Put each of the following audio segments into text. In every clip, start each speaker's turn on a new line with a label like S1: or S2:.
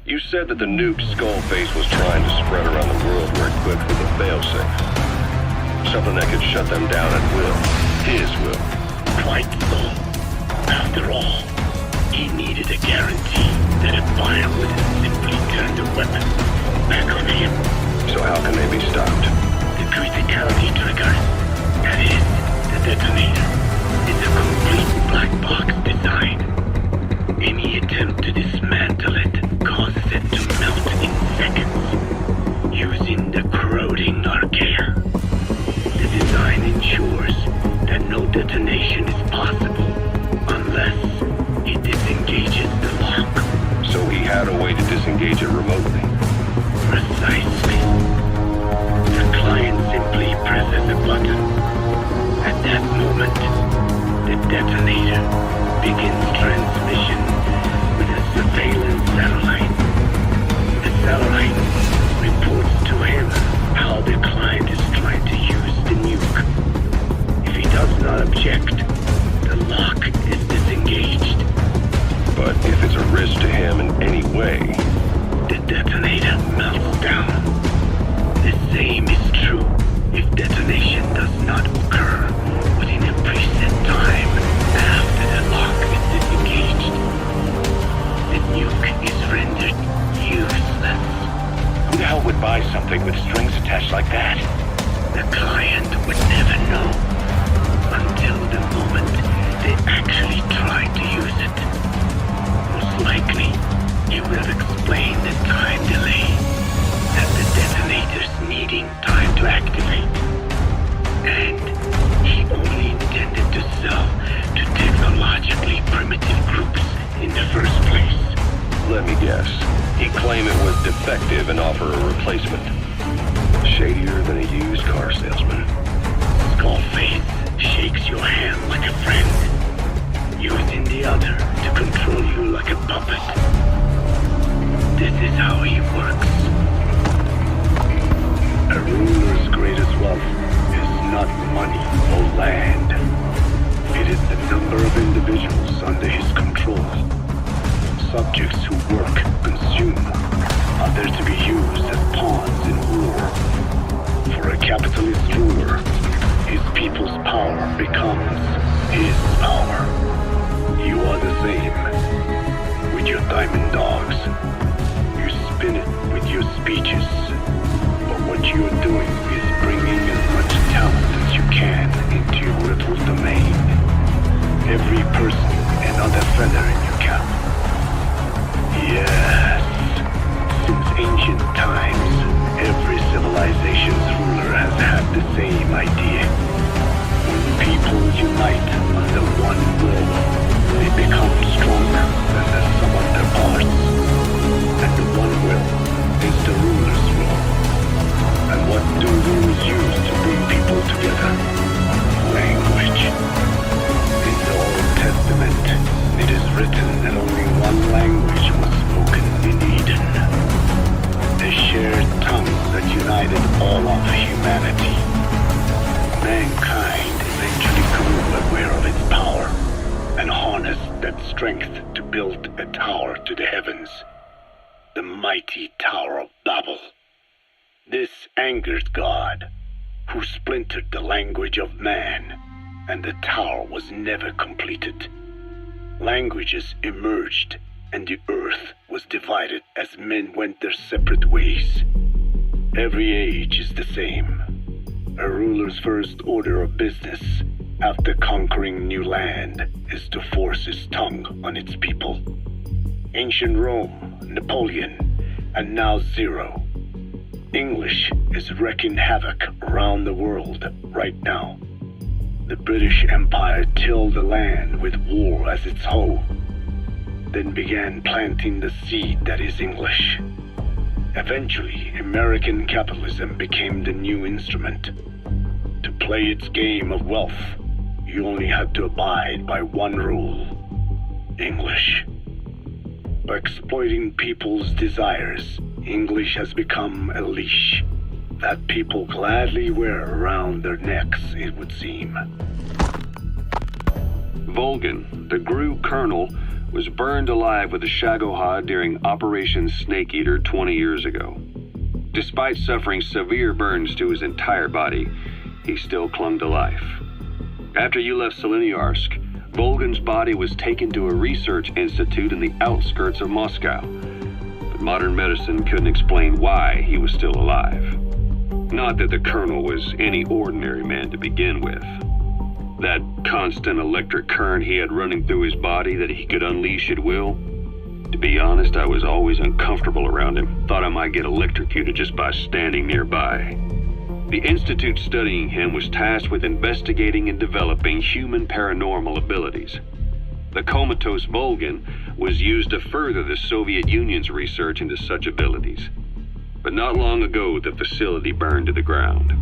S1: You said that the nuke Skullface was trying to spread around the world were equipped with a failsafe. Something that could shut them down at will. His will.
S2: Quite so. After all, he needed a guarantee that a fire would simply turn the weapon back on him.
S1: So how can they be stopped?
S2: The criticality trigger, that is, the detonator, is a complete black box design. Any attempt to dismantle it causes it to melt in seconds, using the corroding archaea. The design ensures that no detonation is possible unless it disengages the lock.
S1: So he had a way to disengage it remotely.
S2: Precisely. The client simply presses a button. At that moment, the detonator begins transmission with a surveillance satellite. The satellite reports to him how the client is trying to use the nuke. If he does not object, the lock is disengaged.
S1: But if it's a risk to him in any way,
S2: the detonator melts down. The same is true if detonation does not occur within a preset time after the lock is disengaged. The nuke is rendered useless.
S3: Who the hell would buy something with strings attached like that?
S2: The client would never know until the moment they actually try to use it. Most likely, he will have explained the time delay as the detonator's needing time to activate. And he only intended to sell to technologically primitive groups in the first place.
S1: let me guess. He'd claim it was defective and offer a replacement. Shadier than a used car salesman.
S2: Skullface shakes your hand like a friend, using the other to control you like a puppet. This is how he works. A ruler's greatest wealth is not money or land. It is the number of individuals under his control. Subjects who work, consume, are there to be used as pawns in war. For a capitalist ruler, his people's power becomes his power. You are the same. With your diamond dogs, you spin it with your speeches. But what you are doing is bringing as much talent as you can into your little domain. Every person another feather in your cap. Yes. Since ancient times, every civilization's ruler has had the same idea. When people unite under one will, they become stronger than the sum of their parts. And the one will is the ruler's will. And what do rulers use to bring people together? Language. In the Old Testament, it is written that only one language was spoken in Eden. The shared tongue that united all of humanity. Mankind eventually grew aware of its power and harnessed that strength to build a tower to the heavens. The mighty Tower of Babel. This angered God, who splintered the language of man, and the tower was never completed. Languages emerged, and the earth was divided as men went their separate ways. Every age is the same. A ruler's first order of business after conquering new land is to force his tongue on its people. Ancient Rome, Napoleon, and now Zero. English is wreaking havoc around the world right now. The British Empire tilled the land with war as its hoe, then began planting the seed that is English. Eventually, American capitalism became the new instrument. To play its game of wealth, you only had to abide by one rule: English. By exploiting people's desires, English has become a leash that people gladly wear around their necks, it would seem.
S4: Volgin, the GRU colonel,
S1: was burned alive with a Shagohod during Operation Snake Eater 20 years ago. Despite suffering severe burns to his entire body, he still clung to life. After you left Seleniarsk, Volgan's body was taken to a research institute in the outskirts of Moscow. But modern medicine couldn't explain why he was still alive. Not that the Colonel was any ordinary man to begin with. That constant electric current he had running through his body that he could unleash at will. To be honest, I was always uncomfortable around him. Thought I might get electrocuted just by standing nearby. The institute studying him was tasked with investigating and developing human paranormal abilities. The comatose Volgan was used to further the Soviet Union's research into such abilities. But not long ago, the facility burned to the ground,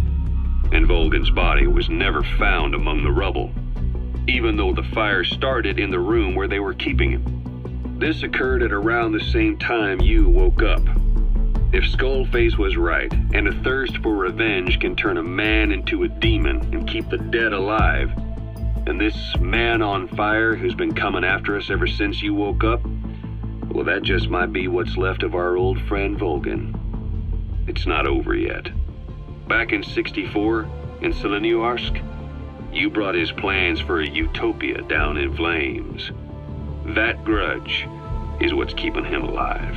S1: and Volgan's body was never found among the rubble, even though the fire started in the room where they were keeping him. This occurred at around the same time you woke up. If Skullface was right, and a thirst for revenge can turn a man into a demon and keep the dead alive, and this man on fire who's been coming after us ever since you woke up, well, that just might be what's left of our old friend Volgan. It's not over yet. Back in '64, in Seleniarsk, you brought his plans for a utopia down in flames. That grudge is what's keeping him alive.